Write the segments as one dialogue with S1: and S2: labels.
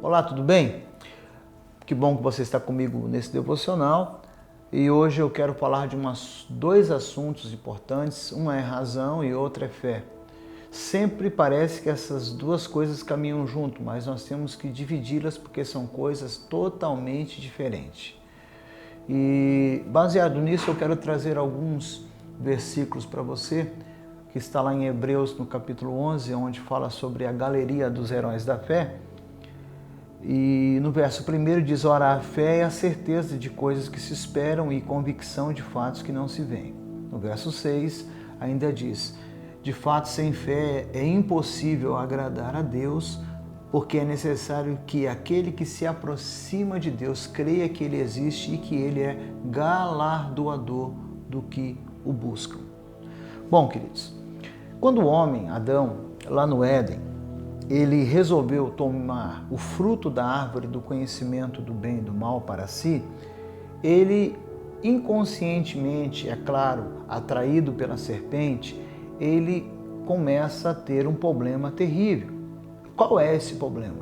S1: Olá, tudo bem? Que bom que você está comigo nesse devocional e hoje eu quero falar de dois assuntos importantes, uma é razão e outra é fé. Sempre parece que essas duas coisas caminham junto, mas nós temos que dividi-las porque são coisas totalmente diferentes. E baseado nisso eu quero trazer alguns versículos para você, que está lá em Hebreus no capítulo 11, onde fala sobre a galeria dos heróis da fé. E no verso 1 diz, ora, a fé é a certeza de coisas que se esperam e convicção de fatos que não se veem. No verso 6 ainda diz, de fato sem fé é impossível agradar a Deus, porque é necessário que aquele que se aproxima de Deus creia que Ele existe e que Ele é galardoador do que o buscam. Bom, queridos, quando o homem, Adão, lá no Éden, ele resolveu tomar o fruto da árvore do conhecimento do bem e do mal para si, ele inconscientemente, é claro, atraído pela serpente, ele começa a ter um problema terrível. Qual é esse problema?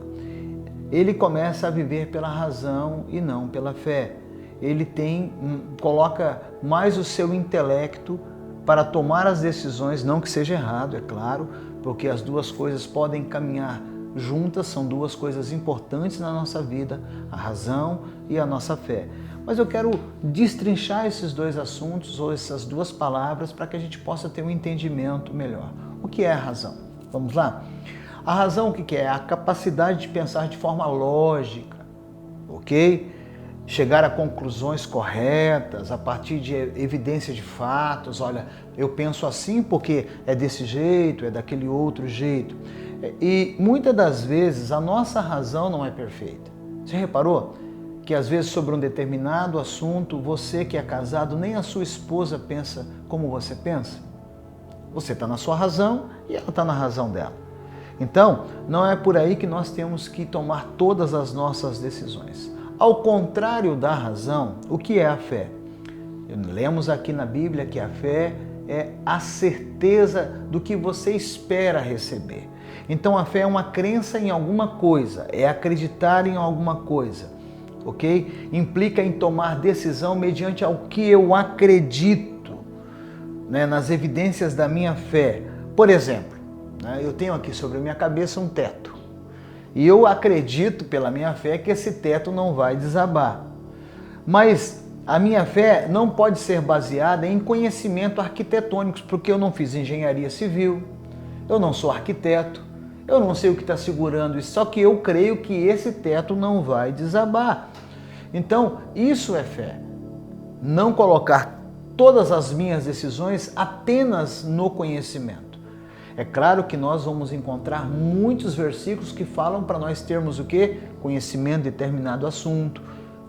S1: Ele começa a viver pela razão e não pela fé. Ele coloca mais o seu intelecto para tomar as decisões, não que seja errado, é claro, porque as duas coisas podem caminhar juntas, são duas coisas importantes na nossa vida, a razão e a nossa fé. Mas eu quero destrinchar esses dois assuntos ou essas duas palavras para que a gente possa ter um entendimento melhor. O que é a razão? Vamos lá? A razão o que é? É a capacidade de pensar de forma lógica, ok? Chegar a conclusões corretas a partir de evidência de fatos. Olha, eu penso assim porque é desse jeito, é daquele outro jeito. E muitas das vezes a nossa razão não é perfeita. Você reparou que às vezes sobre um determinado assunto, você que é casado, nem a sua esposa pensa como você pensa? Você está na sua razão e ela está na razão dela. Então, não é por aí que nós temos que tomar todas as nossas decisões. Ao contrário da razão, o que é a fé? Lemos aqui na Bíblia que a fé é a certeza do que você espera receber. Então a fé é uma crença em alguma coisa, é acreditar em alguma coisa, ok? Implica em tomar decisão mediante ao que eu acredito, né, nas evidências da minha fé. Por exemplo, né, eu tenho aqui sobre a minha cabeça um teto. E eu acredito pela minha fé que esse teto não vai desabar. Mas a minha fé não pode ser baseada em conhecimento arquitetônico, porque eu não fiz engenharia civil, eu não sou arquiteto, eu não sei o que está segurando isso, só que eu creio que esse teto não vai desabar. Então, isso é fé. Não colocar todas as minhas decisões apenas no conhecimento. É claro que nós vamos encontrar muitos versículos que falam para nós termos o quê? Conhecimento de determinado assunto,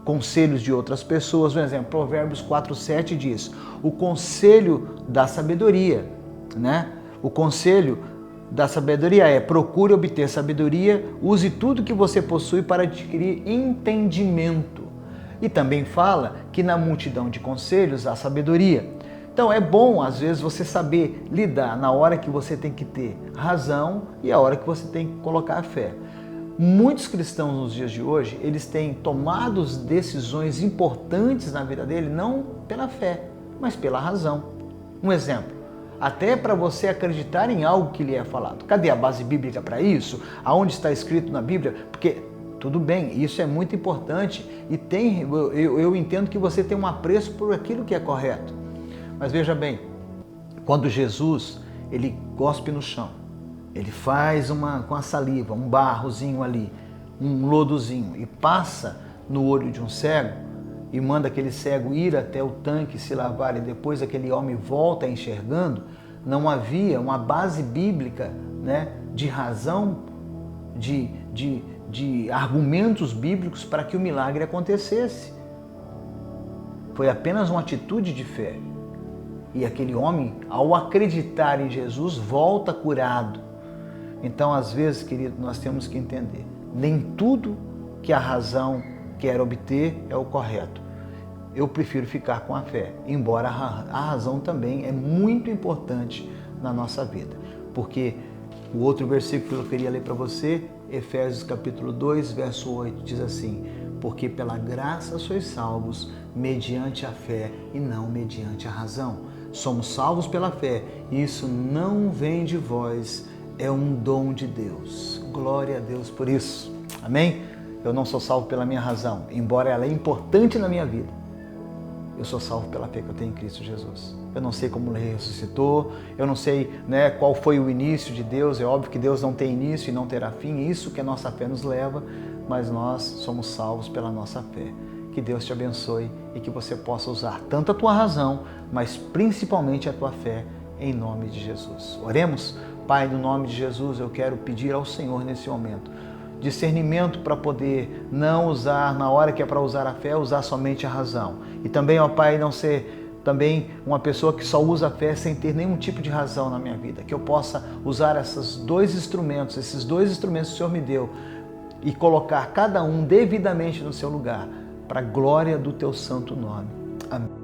S1: conselhos de outras pessoas. Por exemplo, Provérbios 4:7 diz, o conselho da sabedoria, né? O conselho da sabedoria é, procure obter sabedoria, use tudo que você possui para adquirir entendimento. E também fala que na multidão de conselhos há sabedoria. Então é bom, às vezes, você saber lidar na hora que você tem que ter razão e a hora que você tem que colocar a fé. Muitos cristãos nos dias de hoje, eles têm tomado decisões importantes na vida dele, não pela fé, mas pela razão. Um exemplo, até para você acreditar em algo que lhe é falado. Cadê a base bíblica para isso? Aonde está escrito na Bíblia? Porque, tudo bem, isso é muito importante e eu entendo que você tem um apreço por aquilo que é correto. Mas veja bem, quando Jesus, ele cospe no chão, ele faz com a saliva, um barrozinho ali, um lodozinho, e passa no olho de um cego, e manda aquele cego ir até o tanque se lavar, e depois aquele homem volta enxergando, não havia uma base bíblica, né, de razão, de argumentos bíblicos para que o milagre acontecesse. Foi apenas uma atitude de fé. E aquele homem, ao acreditar em Jesus, volta curado. Então, às vezes, querido, nós temos que entender, nem tudo que a razão quer obter é o correto. Eu prefiro ficar com a fé, embora a razão também é muito importante na nossa vida. Porque o outro versículo que eu queria ler para você Efésios capítulo 2, verso 8, diz assim: porque pela graça sois salvos, mediante a fé e não mediante a razão. Somos salvos pela fé, e isso não vem de vós, é um dom de Deus. Glória a Deus por isso. Amém? Eu não sou salvo pela minha razão, embora ela é importante na minha vida. Eu sou salvo pela fé que eu tenho em Cristo Jesus. Eu não sei como ele ressuscitou, eu não sei, qual foi o início de Deus. É óbvio que Deus não tem início e não terá fim, isso que a nossa fé nos leva, mas nós somos salvos pela nossa fé. Que Deus te abençoe e que você possa usar tanto a tua razão, mas principalmente a tua fé, em nome de Jesus. Oremos? Pai, no nome de Jesus, eu quero pedir ao Senhor nesse momento discernimento para poder não usar, na hora que é para usar a fé, usar somente a razão. E também, ó Pai, não ser também uma pessoa que só usa a fé sem ter nenhum tipo de razão na minha vida. Que eu possa usar esses dois instrumentos que o Senhor me deu e colocar cada um devidamente no seu lugar, para a glória do teu santo nome. Amém.